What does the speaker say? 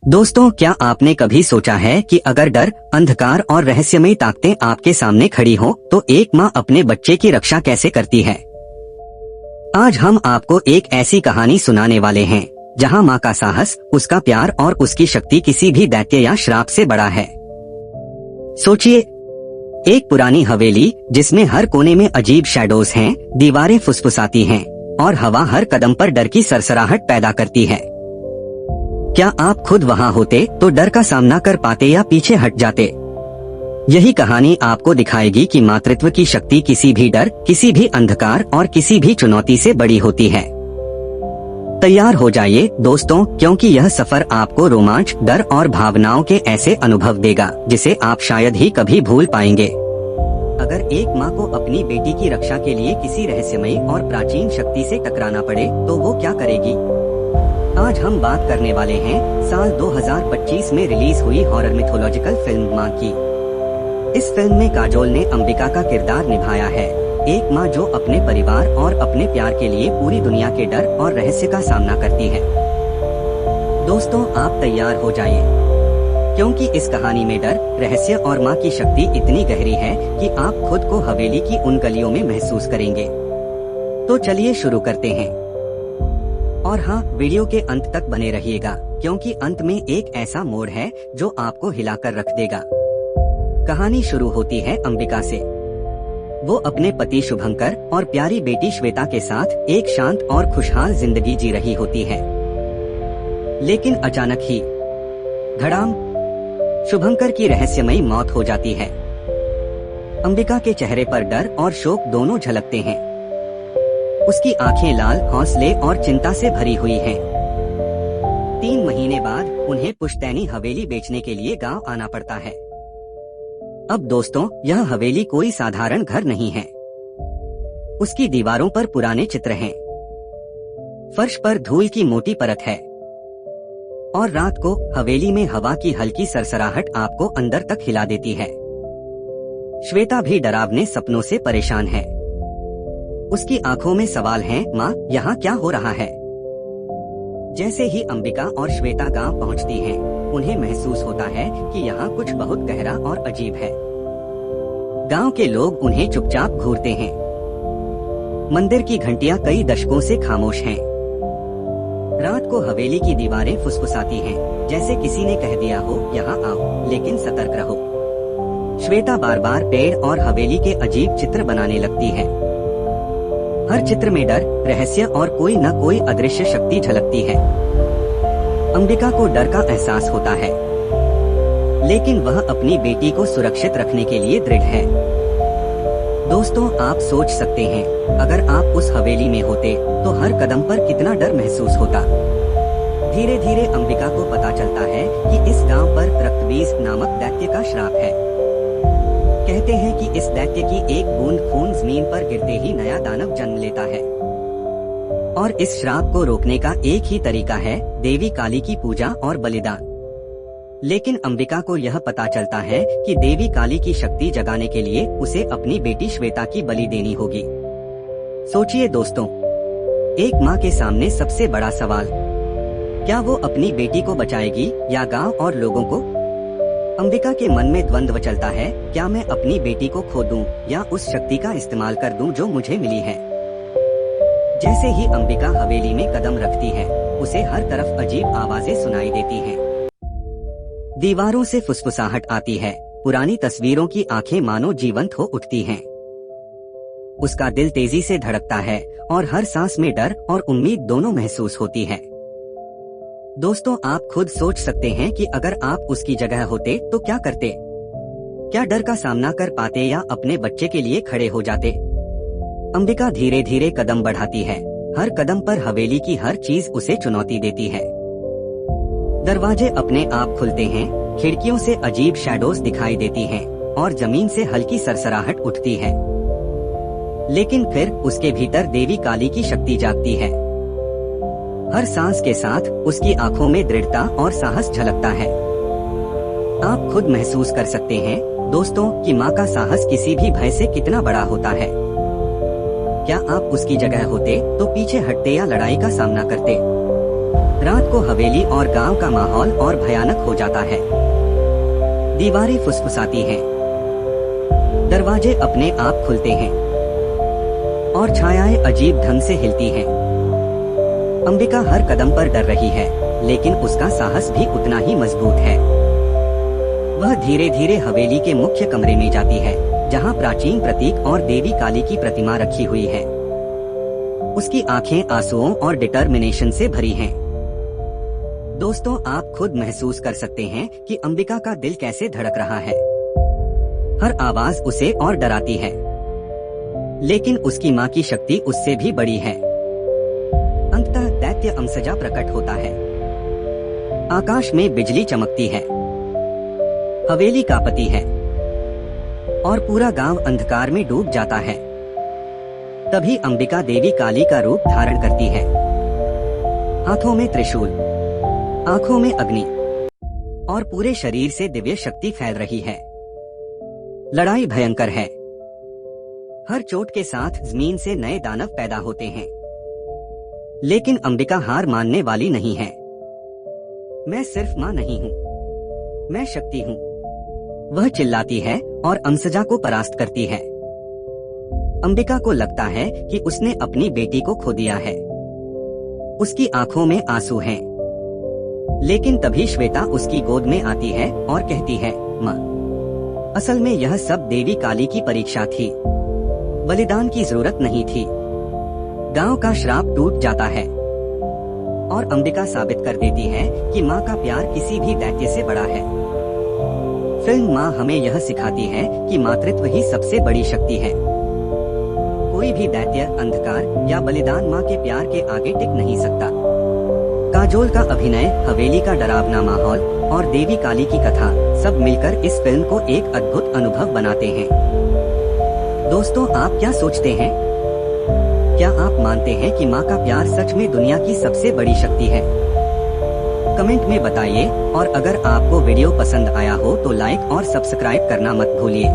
दोस्तों, क्या आपने कभी सोचा है कि अगर डर, अंधकार और रहस्यमयी ताकतें आपके सामने खड़ी हो तो एक माँ अपने बच्चे की रक्षा कैसे करती है। आज हम आपको एक ऐसी कहानी सुनाने वाले हैं जहाँ माँ का साहस, उसका प्यार और उसकी शक्ति किसी भी दैत्य या श्राप से बड़ा है। सोचिए, एक पुरानी हवेली जिसमें हर कोने में अजीब शैडोज हैं, दीवारें फुसफुसाती हैं और हवा हर कदम पर डर की सरसराहट पैदा करती है। क्या आप खुद वहाँ होते तो डर का सामना कर पाते या पीछे हट जाते? यही कहानी आपको दिखाएगी कि मातृत्व की शक्ति किसी भी डर, किसी भी अंधकार और किसी भी चुनौती से बड़ी होती है। तैयार हो जाइए दोस्तों, क्योंकि यह सफर आपको रोमांच, डर और भावनाओं के ऐसे अनुभव देगा जिसे आप शायद ही कभी भूल पाएंगे। अगर एक माँ को अपनी बेटी की रक्षा के लिए किसी रहस्यमयी और प्राचीन शक्ति से टकराना पड़े तो वो क्या करेगी? आज हम बात करने वाले हैं साल 2025 में रिलीज हुई हॉरर मिथोलॉजिकल फिल्म माँ की। इस फिल्म में काजोल ने अंबिका का किरदार निभाया है, एक माँ जो अपने परिवार और अपने प्यार के लिए पूरी दुनिया के डर और रहस्य का सामना करती है। दोस्तों, आप तैयार हो जाइए, क्योंकि इस कहानी में डर, रहस्य और माँ की शक्ति इतनी गहरी है कि आप खुद को हवेली की उन गलियों में महसूस करेंगे। तो चलिए शुरू करते हैं। और हाँ, वीडियो के अंत तक बने रहिएगा, क्योंकि अंत में एक ऐसा मोड़ है जो आपको हिलाकर रख देगा। कहानी शुरू होती है अंबिका से। वो अपने पति शुभंकर और प्यारी बेटी श्वेता के साथ एक शांत और खुशहाल जिंदगी जी रही होती है। लेकिन अचानक ही धड़ाम, शुभंकर की रहस्यमयी मौत हो जाती है। अंबिका के चेहरे पर डर और शोक दोनों झलकते हैं। उसकी आंखें लाल, हौसले और चिंता से भरी हुई हैं। 3 महीने बाद उन्हें पुश्तैनी हवेली बेचने के लिए गांव आना पड़ता है। अब दोस्तों, यह हवेली कोई साधारण घर नहीं है। उसकी दीवारों पर पुराने चित्र हैं, फर्श पर धूल की मोटी परत है और रात को हवेली में हवा की हल्की सरसराहट आपको अंदर तक हिला देती है। श्वेता भी डरावने सपनों से परेशान है। उसकी आंखों में सवाल हैं, माँ, यहाँ क्या हो रहा है? जैसे ही अंबिका और श्वेता गांव पहुँचती हैं, उन्हें महसूस होता है कि यहाँ कुछ बहुत गहरा और अजीब है। गांव के लोग उन्हें चुपचाप घूरते हैं। मंदिर की घंटियां कई दशकों से खामोश हैं। रात को हवेली की दीवारें फुसफुसाती हैं, जैसे किसी ने कह दिया हो, यहाँ आओ, लेकिन सतर्क रहो। श्वेता बार बार पेड़ और हवेली के अजीब चित्र बनाने लगती है। हर चित्र में डर, रहस्य और कोई न कोई अदृश्य शक्ति झलकती है। अंबिका को डर का एहसास होता है, लेकिन वह अपनी बेटी को सुरक्षित रखने के लिए दृढ़ है। दोस्तों, आप सोच सकते हैं, अगर आप उस हवेली में होते तो हर कदम पर कितना डर महसूस होता। धीरे धीरे अंबिका को पता चलता है कि इस गांव पर रक्तबीज नामक दैत्य का श्राप है। कहते हैं कि इस दैत्य की एक बूंद खून जमीन पर गिरते ही नया दानव जन्म लेता है और इस श्राप को रोकने का एक ही तरीका है, देवी काली की पूजा और बलिदान। लेकिन अंबिका को यह पता चलता है कि देवी काली की शक्ति जगाने के लिए उसे अपनी बेटी श्वेता की बलि देनी होगी। सोचिए दोस्तों, एक माँ के सामने सबसे बड़ा सवाल, क्या वो अपनी बेटी को बचाएगी या गांव और लोगों को? अंबिका के मन में द्वंद्व चलता है, क्या मैं अपनी बेटी को खो दूं या उस शक्ति का इस्तेमाल कर दूं जो मुझे मिली है। जैसे ही अंबिका हवेली में कदम रखती है, उसे हर तरफ अजीब आवाजें सुनाई देती हैं। दीवारों से फुसफुसाहट आती है, पुरानी तस्वीरों की आंखें मानो जीवंत हो उठती हैं। उसका दिल तेजी से धड़कता है और हर सांस में डर और उम्मीद दोनों महसूस होती है। दोस्तों, आप खुद सोच सकते हैं कि अगर आप उसकी जगह होते तो क्या करते? क्या डर का सामना कर पाते या अपने बच्चे के लिए खड़े हो जाते? अंबिका धीरे धीरे कदम बढ़ाती है। हर कदम पर हवेली की हर चीज उसे चुनौती देती है। दरवाजे अपने आप खुलते हैं, खिड़कियों से अजीब शैडोज दिखाई देती हैं और जमीन से हल्की सरसराहट उठती है। लेकिन फिर उसके भीतर देवी काली की शक्ति जागती है। हर सांस के साथ उसकी आंखों में दृढ़ता और साहस झलकता है। आप खुद महसूस कर सकते हैं दोस्तों कि माँ का साहस किसी भी भय से कितना बड़ा होता है। क्या आप उसकी जगह होते तो पीछे हटते या लड़ाई का सामना करते? रात को हवेली और गांव का माहौल और भयानक हो जाता है। दीवारें फुसफुसाती हैं, दरवाजे अपने आप खुलते हैं और छायाएं अजीब ढंग से हिलती हैं। अंबिका हर कदम पर डर रही है, लेकिन उसका साहस भी उतना ही मजबूत है। वह धीरे धीरे हवेली के मुख्य कमरे में जाती है, जहां प्राचीन प्रतीक और देवी काली की प्रतिमा रखी हुई है। उसकी आंखें आंसुओं और डिटर्मिनेशन से भरी हैं। दोस्तों, आप खुद महसूस कर सकते हैं कि अंबिका का दिल कैसे धड़क रहा है। हर आवाज उसे और डराती है, लेकिन उसकी माँ की शक्ति उससे भी बड़ी है। अंततः दैत्य अमसजा प्रकट होता है। आकाश में बिजली चमकती है, हवेली कांपती है और पूरा गांव अंधकार में डूब जाता है। तभी अंबिका देवी काली का रूप धारण करती है। हाथों में त्रिशूल, आंखों में अग्नि और पूरे शरीर से दिव्य शक्ति फैल रही है। लड़ाई भयंकर है। हर चोट के साथ जमीन से नए दानव पैदा होते हैं, लेकिन अंबिका हार मानने वाली नहीं है। मैं सिर्फ माँ नहीं हूँ, मैं शक्ति हूँ, वह चिल्लाती है और अमसजा को परास्त करती है। अंबिका को लगता है कि उसने अपनी बेटी को खो दिया है। उसकी आंखों में आंसू हैं। लेकिन तभी श्वेता उसकी गोद में आती है और कहती है, माँ, असल में यह सब देवी काली की परीक्षा थी। बलिदान की जरूरत नहीं थी। गांव का श्राप टूट जाता है और अंबिका साबित कर देती है कि माँ का प्यार किसी भी दैत्य से बड़ा है। फिल्म माँ हमें यह सिखाती है कि मातृत्व ही सबसे बड़ी शक्ति है। कोई भी दैत्य, अंधकार या बलिदान माँ के प्यार के आगे टिक नहीं सकता। काजोल का अभिनय, हवेली का डरावना माहौल और देवी काली की कथा सब मिलकर इस फिल्म को एक अद्भुत अनुभव बनाते हैं। दोस्तों, आप क्या सोचते हैं? क्या आप मानते हैं कि माँ का प्यार सच में दुनिया की सबसे बड़ी शक्ति है? कमेंट में बताइए और अगर आपको वीडियो पसंद आया हो तो लाइक और सब्सक्राइब करना मत भूलिए।